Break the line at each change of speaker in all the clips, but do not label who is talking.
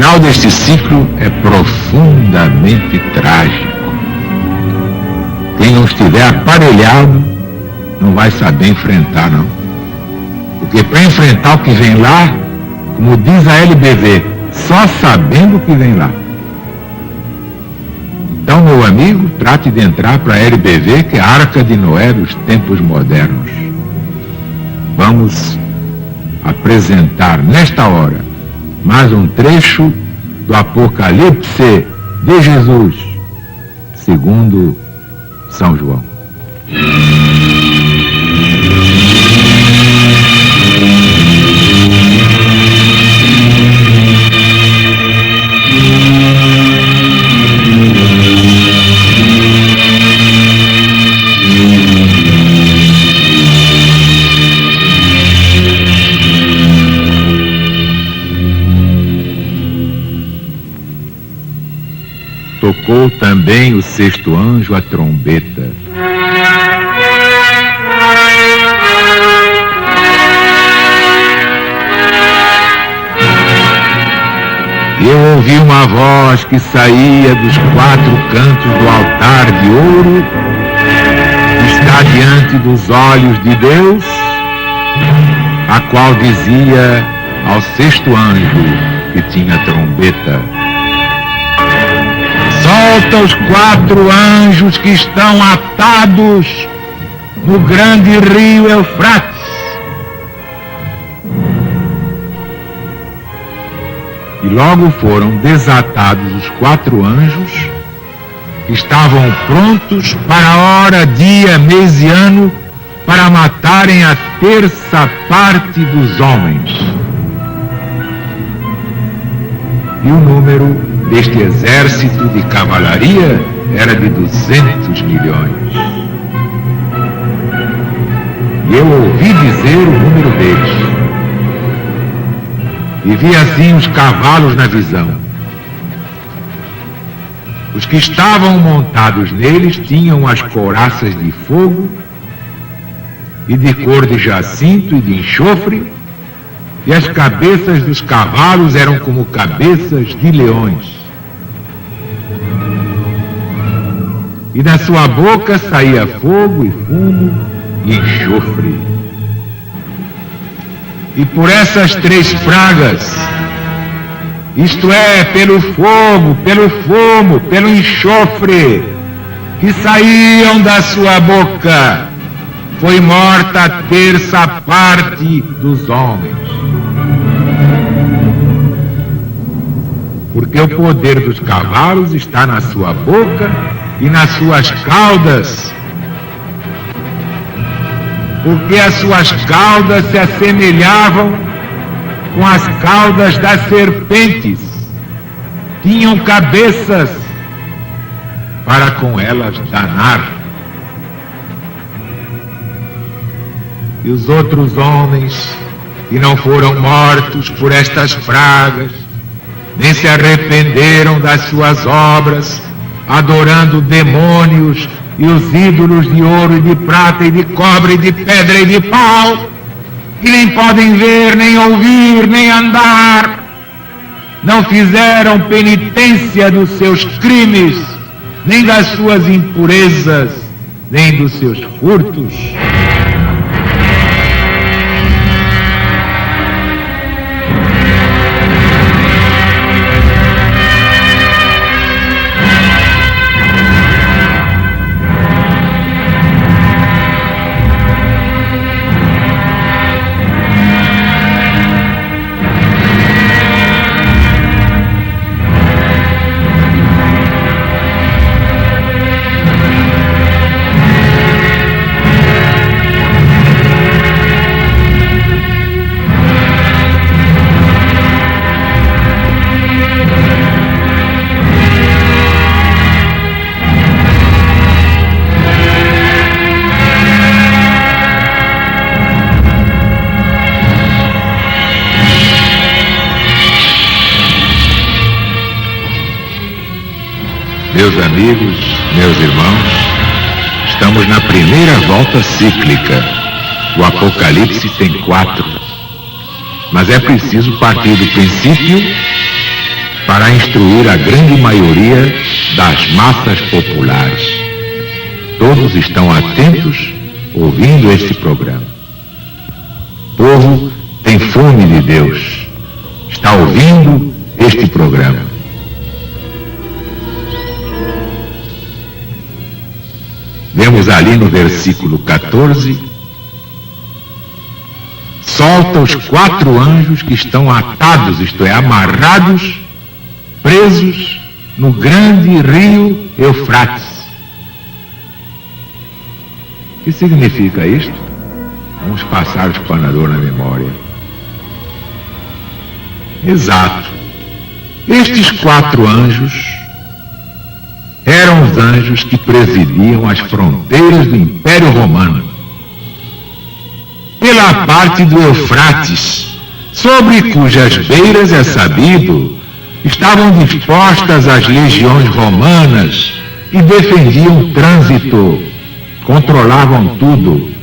final deste ciclo é profundamente trágico. Quem não estiver aparelhado não vai saber enfrentar, não. Porque para enfrentar o que vem lá, como diz a LBV, só sabendo o que vem lá. Então, meu amigo, trate de entrar para a LBV, que é a Arca de Noé dos tempos modernos. Vamos apresentar nesta hora mais um trecho do Apocalipse de Jesus, segundo São João. Tocou também o sexto anjo a trombeta. E eu ouvi uma voz que saía dos quatro cantos do altar de ouro, que está diante dos olhos de Deus, a qual dizia ao sexto anjo que tinha trombeta: solta os quatro anjos que estão atados no grande rio Eufrates. E logo foram desatados os quatro anjos que estavam prontos para a hora, dia, mês e ano para matarem a terça parte dos homens. E o número deste exército de cavalaria era de 200 milhões. E eu ouvi dizer o número deles. E vi assim os cavalos na visão. Os que estavam montados neles tinham as couraças de fogo e de cor de jacinto e de enxofre, e as cabeças dos cavalos eram como cabeças de leões. E da sua boca saía fogo e fumo e enxofre. E por essas três pragas, isto é, pelo fogo, pelo fumo, pelo enxofre, que saíam da sua boca, foi morta a terça parte dos homens. Porque o poder dos cavalos está na sua boca e nas suas caudas, porque as suas caudas se assemelhavam com as caudas das serpentes, tinham cabeças para com elas danar. E os outros homens que não foram mortos por estas pragas, nem se arrependeram das suas obras, adorando demônios e os ídolos de ouro e de prata e de cobre e de pedra e de pau, que nem podem ver, nem ouvir, nem andar, não fizeram penitência dos seus crimes, nem das suas impurezas, nem dos seus furtos. Meus amigos, meus irmãos, estamos na primeira volta cíclica. O Apocalipse tem 4. Mas é preciso partir do princípio para instruir a grande maioria das massas populares. Todos estão atentos, ouvindo este programa. O povo tem fome de Deus, está ouvindo este programa. Vemos ali no versículo 14, solta os 4 anjos que estão atados, isto é, amarrados, presos no grande rio Eufrates. O que significa isto? Vamos passar o espanador na memória. Exato. Estes 4 anjos eram os anjos que presidiam as fronteiras do Império Romano. Pela parte do Eufrates, sobre cujas beiras, é sabido, estavam dispostas as legiões romanas e defendiam o trânsito, controlavam tudo.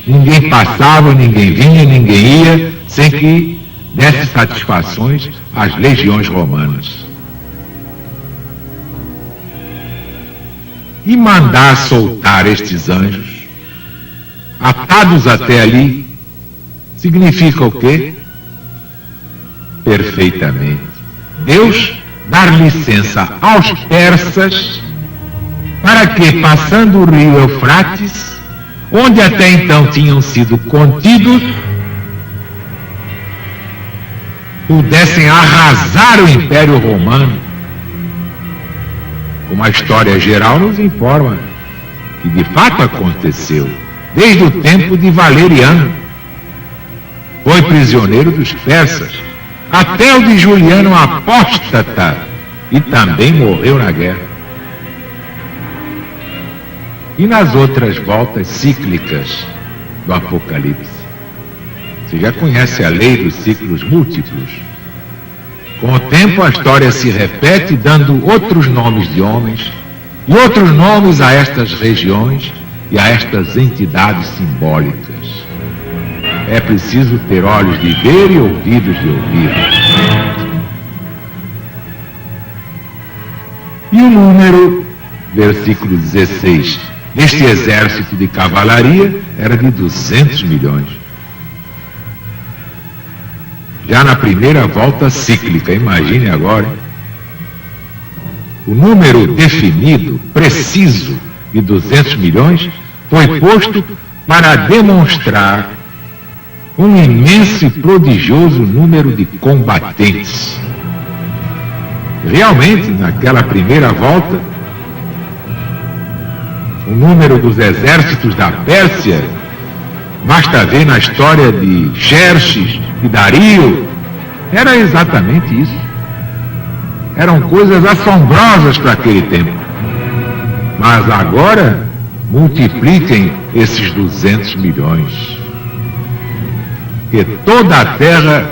Ninguém passava, ninguém vinha, ninguém ia, sem que desse satisfações às legiões romanas. E mandar soltar estes anjos, atados até ali, significa o quê? Perfeitamente. Deus dar licença aos persas para que, passando o rio Eufrates, onde até então tinham sido contidos, pudessem arrasar o Império Romano. Como a história geral nos informa que de fato aconteceu, desde o tempo de Valeriano. Foi prisioneiro dos persas, até o de Juliano Apóstata, e também morreu na guerra. E nas outras voltas cíclicas do Apocalipse? Você já conhece a lei dos ciclos múltiplos? Com o tempo a história se repete, dando outros nomes de homens e outros nomes a estas regiões e a estas entidades simbólicas. É preciso ter olhos de ver e ouvidos de ouvir. E o número, versículo 16, deste exército de cavalaria era de 200 milhões. Já na primeira volta cíclica, imagine agora, o número definido, preciso, de 200 milhões, foi posto para demonstrar um imenso e prodigioso número de combatentes. Realmente, naquela primeira volta, o número dos exércitos da Pérsia, basta ver na história de Xerxes e Dario, era exatamente isso. Eram coisas assombrosas para aquele tempo. Mas agora, multipliquem esses 200 milhões. Que toda a terra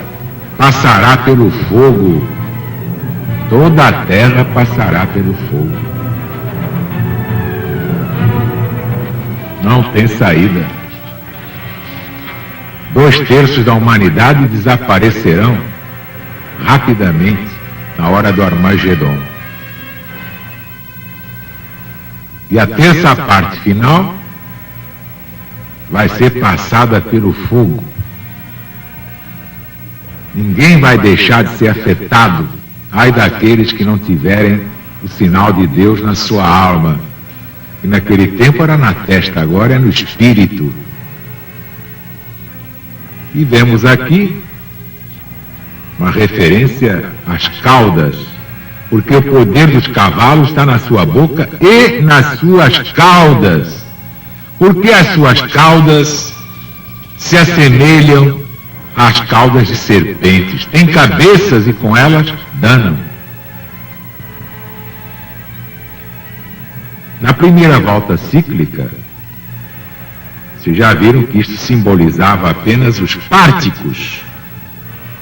passará pelo fogo. Toda a terra passará pelo fogo. Não tem saída. 2/3 da humanidade desaparecerão rapidamente na hora do Armagedon. E a terça parte final vai ser passada pelo fogo. Ninguém vai deixar de ser afetado, ai daqueles que não tiverem o sinal de Deus na sua alma. E naquele tempo era na testa, agora é no espírito. E vemos aqui uma referência às caudas, porque o poder dos cavalos está na sua boca e nas suas caudas. Porque as suas caudas se assemelham às caudas de serpentes. Têm cabeças e com elas danam. Na primeira volta cíclica, vocês já viram que isto simbolizava apenas os párticos.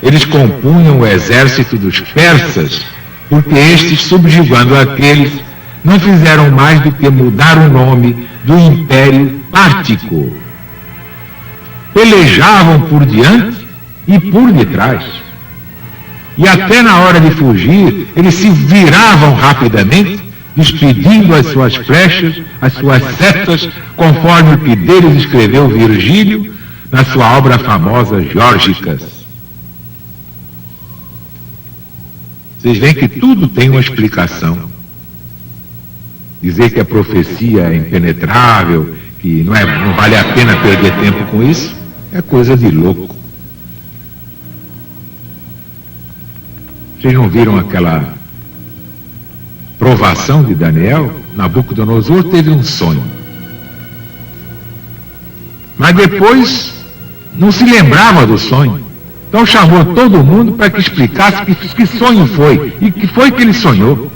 Eles compunham o exército dos persas, porque estes, subjugando aqueles, não fizeram mais do que mudar o nome do Império Pártico. Pelejavam por diante e por detrás. e até na hora de fugir, eles se viravam rapidamente, despedindo as suas flechas, as suas setas, conforme o que deles escreveu Virgílio na sua obra famosa Geórgicas. Vocês veem que tudo tem uma explicação. Dizer que a profecia é impenetrável, que não vale a pena perder tempo com isso, é coisa de louco. Vocês não viram aquela provação de Daniel? Nabucodonosor teve um sonho. Mas depois não se lembrava do sonho. Então chamou todo mundo para que explicasse que sonho foi e que foi que ele sonhou.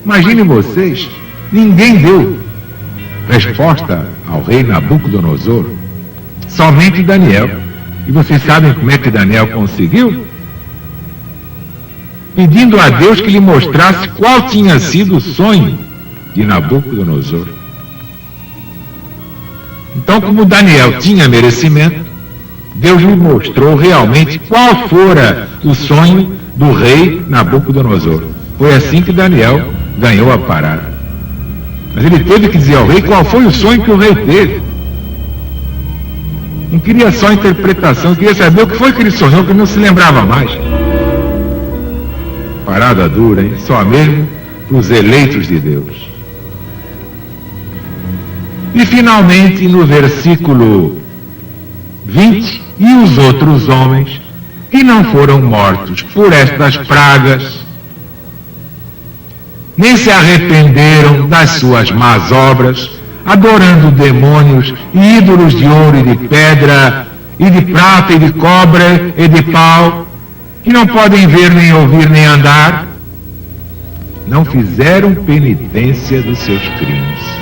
Imaginem vocês, ninguém deu resposta ao rei Nabucodonosor, somente Daniel. E vocês sabem como é que Daniel conseguiu? Pedindo a Deus que lhe mostrasse qual tinha sido o sonho de Nabucodonosor. Então, como Daniel tinha merecimento, Deus lhe mostrou realmente qual fora o sonho do rei Nabucodonosor. Foi assim que Daniel ganhou a parada. Mas ele teve que dizer ao rei qual foi o sonho que o rei teve. Não queria só interpretação, queria saber o que foi que ele sonhou, que ele não se lembrava mais. Parada dura, hein? Só mesmo para os eleitos de Deus. E finalmente, no versículo 20, e os outros homens que não foram mortos por estas pragas, nem se arrependeram das suas más obras, adorando demônios e ídolos de ouro e de pedra, e de prata e de cobre e de pau, que não podem ver, nem ouvir, nem andar, não fizeram penitência dos seus crimes.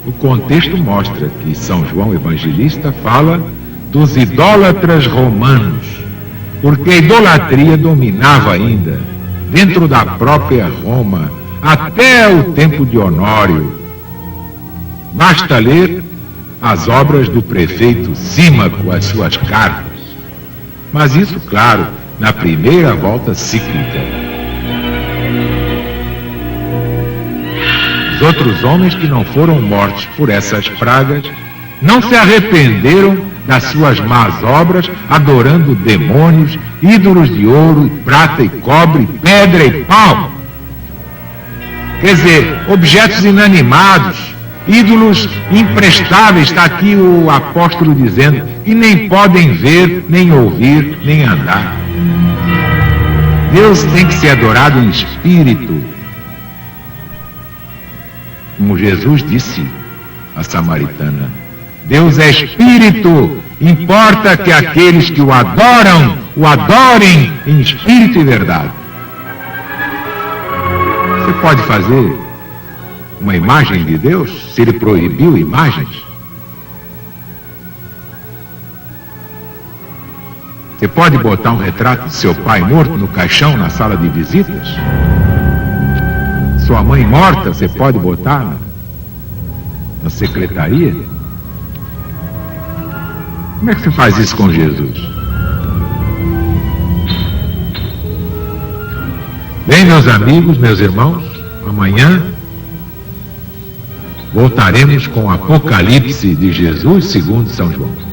O contexto mostra que São João Evangelista fala dos idólatras romanos, porque a idolatria dominava ainda, dentro da própria Roma, até o tempo de Honório. Basta ler as obras do prefeito Símaco, as suas cartas. Mas isso, claro, na primeira volta cíclica. Os outros homens que não foram mortos por essas pragas não se arrependeram das suas más obras, adorando demônios, ídolos de ouro, prata e cobre, pedra e pau. Quer dizer, objetos inanimados, ídolos imprestáveis, está aqui o apóstolo dizendo, que nem podem ver, nem ouvir, nem andar. Deus tem que ser adorado em espírito. Como Jesus disse à samaritana, Deus é espírito, importa que aqueles que o adoram, o adorem em espírito e verdade. Você pode fazer uma imagem de Deus, se ele proibiu imagens? Você pode botar um retrato de seu pai morto no caixão na sala de visitas? Sua mãe morta, você pode botar na secretaria? Como é que você faz isso com Jesus? Bem, meus amigos, meus irmãos, amanhã voltaremos com o Apocalipse de Jesus segundo São João.